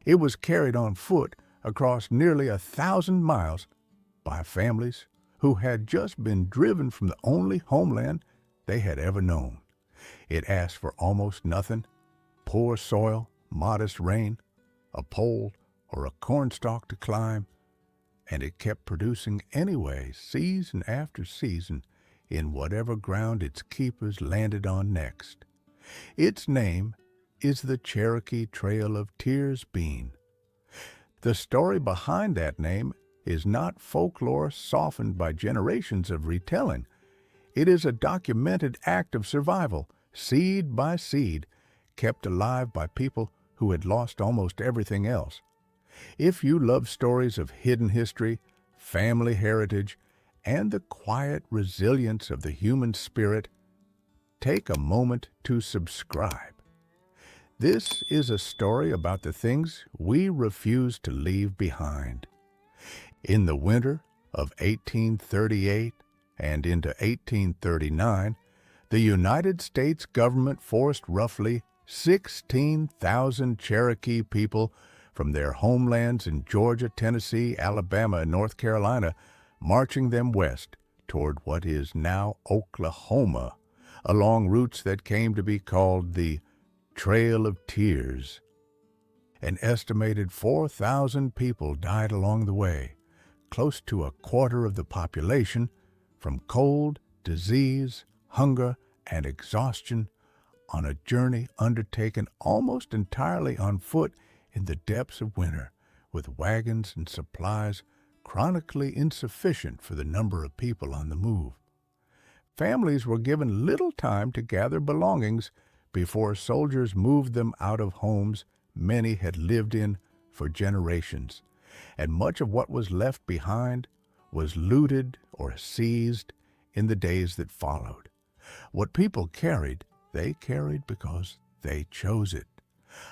It was carried on foot across nearly 1,000 miles by families who had just been driven from the only homeland they had ever known. It asked for almost nothing: poor soil, modest rain, a pole or a cornstalk to climb, and it kept producing anyway, season after season, in whatever ground its keepers landed on next. Its name is the Cherokee Trail of Tears bean. The story behind that name is not folklore softened by generations of retelling. It is a documented act of survival, seed by seed, kept alive by people who had lost almost everything else. If you love stories of hidden history, family heritage, and the quiet resilience of the human spirit, take a moment to subscribe. This is a story about the things we refuse to leave behind. In the winter of 1838 and into 1839, the United States government forced roughly 16,000 Cherokee people from their homelands in Georgia, Tennessee, Alabama, and North Carolina, marching them west toward what is now Oklahoma, along routes that came to be called the Trail of Tears. An estimated 4,000 people died along the way, close to a quarter of the population, from cold, disease, hunger, and exhaustion, on a journey undertaken almost entirely on foot in the depths of winter, with wagons and supplies chronically insufficient for the number of people on the move. Families were given little time to gather belongings before soldiers moved them out of homes many had lived in for generations, and much of what was left behind was looted or seized in the days that followed. What people carried, they carried because they chose it,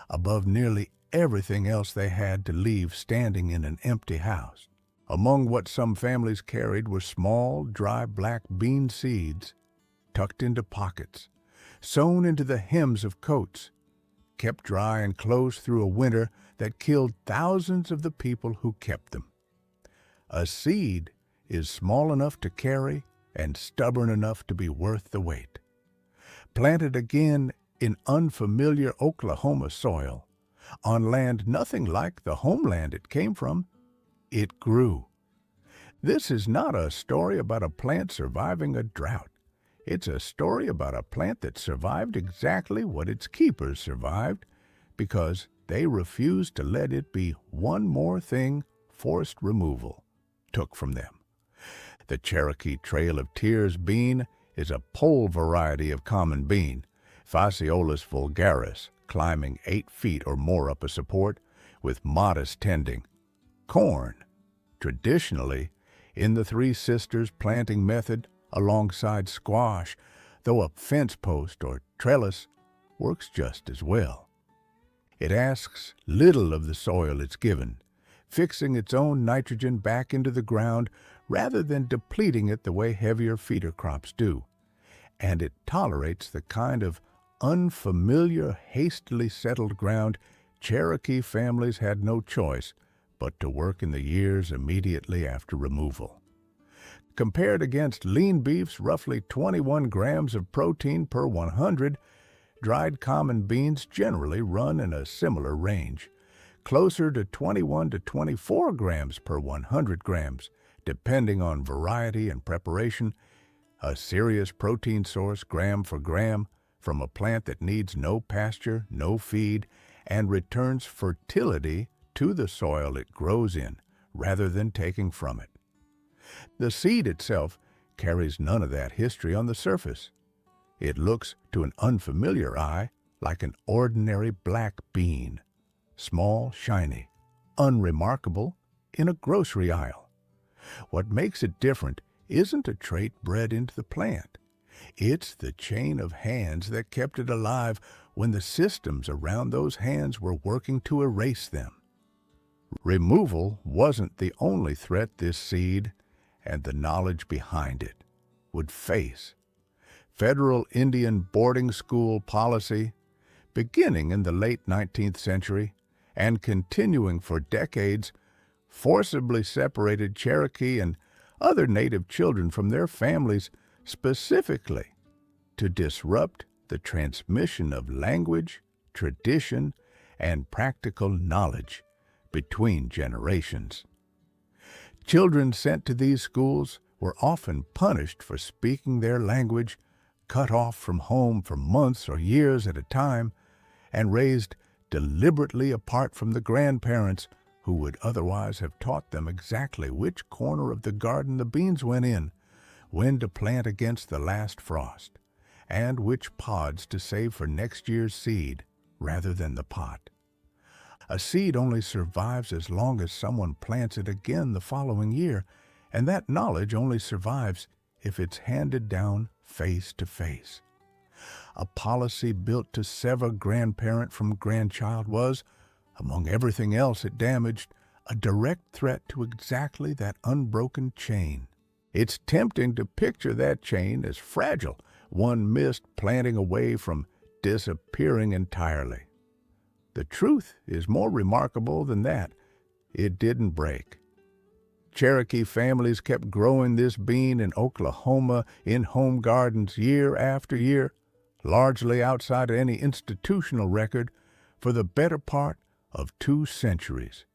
above nearly everything else they had to leave standing in an empty house. Among what some families carried were small, dry black bean seeds, tucked into pockets, sewn into the hems of coats, kept dry and close through a winter that killed thousands of the people who kept them. A seed is small enough to carry and stubborn enough to be worth the wait. Planted again in unfamiliar Oklahoma soil, on land nothing like the homeland it came from, it grew. This is not a story about a plant surviving a drought. It's a story about a plant that survived exactly what its keepers survived, because they refused to let it be one more thing forced removal took from them. The Cherokee Trail of Tears bean is a pole variety of common bean, Phaseolus vulgaris, climbing 8 feet or more up a support, with modest tending. Corn, traditionally in the Three Sisters planting method alongside squash, though a fence post or trellis works just as well. It asks little of the soil it's given, fixing its own nitrogen back into the ground rather than depleting it the way heavier feeder crops do. And it tolerates the kind of unfamiliar, hastily settled ground Cherokee families had no choice but to work in the years immediately after removal. Compared against lean beef's roughly 21 grams of protein per 100, dried common beans generally run in a similar range, closer to 21 to 24 grams per 100 grams, depending on variety and preparation, a serious protein source gram for gram from a plant that needs no pasture, no feed, and returns fertility to the soil it grows in, rather than taking from it. The seed itself carries none of that history on the surface. It looks to an unfamiliar eye like an ordinary black bean, small, shiny, unremarkable in a grocery aisle. What makes it different isn't a trait bred into the plant. It's the chain of hands that kept it alive when the systems around those hands were working to erase them. Removal wasn't the only threat this seed, and the knowledge behind it, would face. Federal Indian boarding school policy, beginning in the late 19th century and continuing for decades, forcibly separated Cherokee and other Native children from their families specifically to disrupt the transmission of language, tradition, and practical knowledge between generations. Children sent to these schools were often punished for speaking their language, cut off from home for months or years at a time, and raised deliberately apart from the grandparents who would otherwise have taught them exactly which corner of the garden the beans went in, when to plant against the last frost, and which pods to save for next year's seed rather than the pot. A seed only survives as long as someone plants it again the following year, and that knowledge only survives if it's handed down face to face. A policy built to sever grandparent from grandchild was, among everything else it damaged, a direct threat to exactly that unbroken chain. It's tempting to picture that chain as fragile, one missed planting away from disappearing entirely. The truth is more remarkable than that. It didn't break. Cherokee families kept growing this bean in Oklahoma in home gardens year after year, largely outside of any institutional record, for the better part of 2 centuries.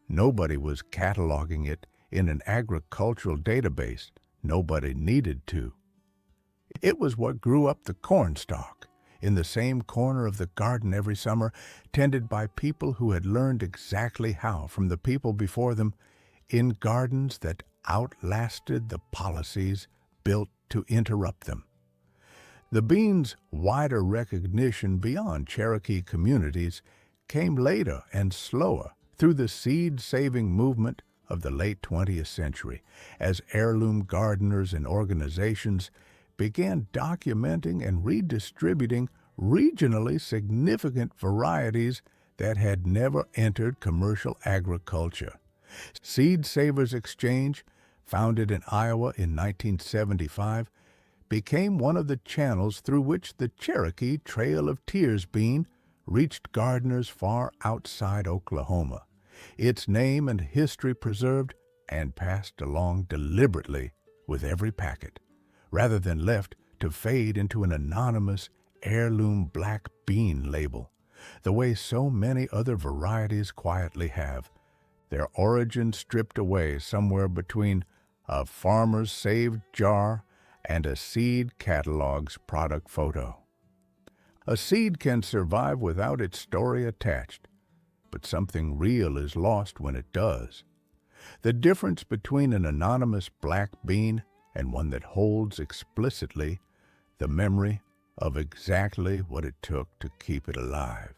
Nobody was cataloging it in an agricultural database. Nobody needed to. It was what grew up the cornstalk in the same corner of the garden every summer, tended by people who had learned exactly how from the people before them, in gardens that outlasted the policies built to interrupt them. The bean's wider recognition beyond Cherokee communities came later and slower through the seed-saving movement of the late 20th century, as heirloom gardeners and organizations began documenting and redistributing regionally significant varieties that had never entered commercial agriculture. Seed Savers Exchange, founded in Iowa in 1975, became one of the channels through which the Cherokee Trail of Tears bean reached gardeners far outside Oklahoma, its name and history preserved and passed along deliberately with every packet, rather than left to fade into an anonymous heirloom black bean label, the way so many other varieties quietly have, their origin stripped away somewhere between a farmer's saved jar and a seed catalog's product photo. A seed can survive without its story attached, but something real is lost when it does. The difference between an anonymous black bean and one that holds explicitly the memory of exactly what it took to keep it alive.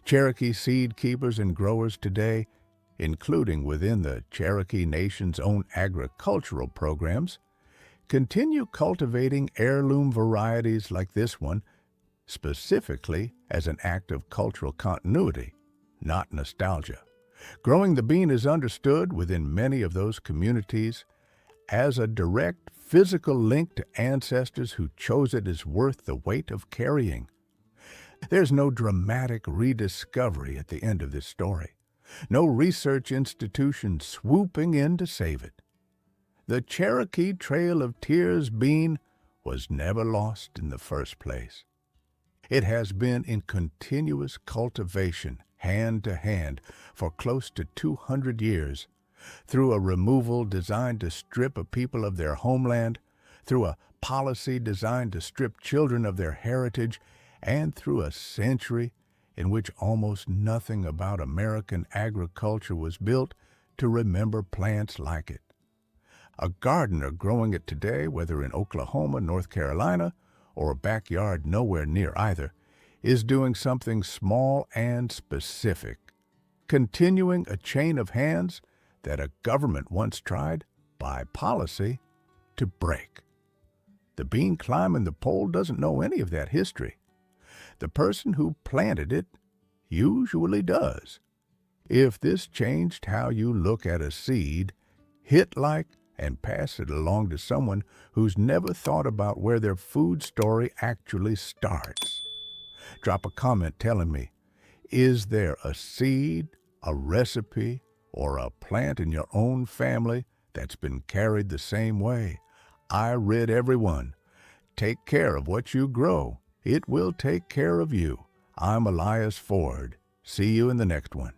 Cherokee seed keepers and growers today, including within the Cherokee Nation's own agricultural programs, continue cultivating heirloom varieties like this one, specifically as an act of cultural continuity, not nostalgia. Growing the bean is understood within many of those communities as a direct physical link to ancestors who chose it as worth the weight of carrying. There's no dramatic rediscovery at the end of this story, no research institution swooping in to save it. The Cherokee Trail of Tears bean was never lost in the first place. It has been in continuous cultivation, hand to hand, for close to 200 years, through a removal designed to strip a people of their homeland, through a policy designed to strip children of their heritage, and through a century in which almost nothing about American agriculture was built to remember plants like it. A gardener growing it today, whether in Oklahoma, North Carolina, or a backyard nowhere near either, is doing something small and specific, continuing a chain of hands that a government once tried, by policy, to break. The bean climbing the pole doesn't know any of that history. The person who planted it usually does. If this changed how you look at a seed, hit like and pass it along to someone who's never thought about where their food story actually starts. Drop a comment telling me, Is there a seed, a recipe, or a plant in your own family that's been carried the same way? I read every one. Take care of what you grow. It will take care of you. I'm Elias Ford. See you in the next one.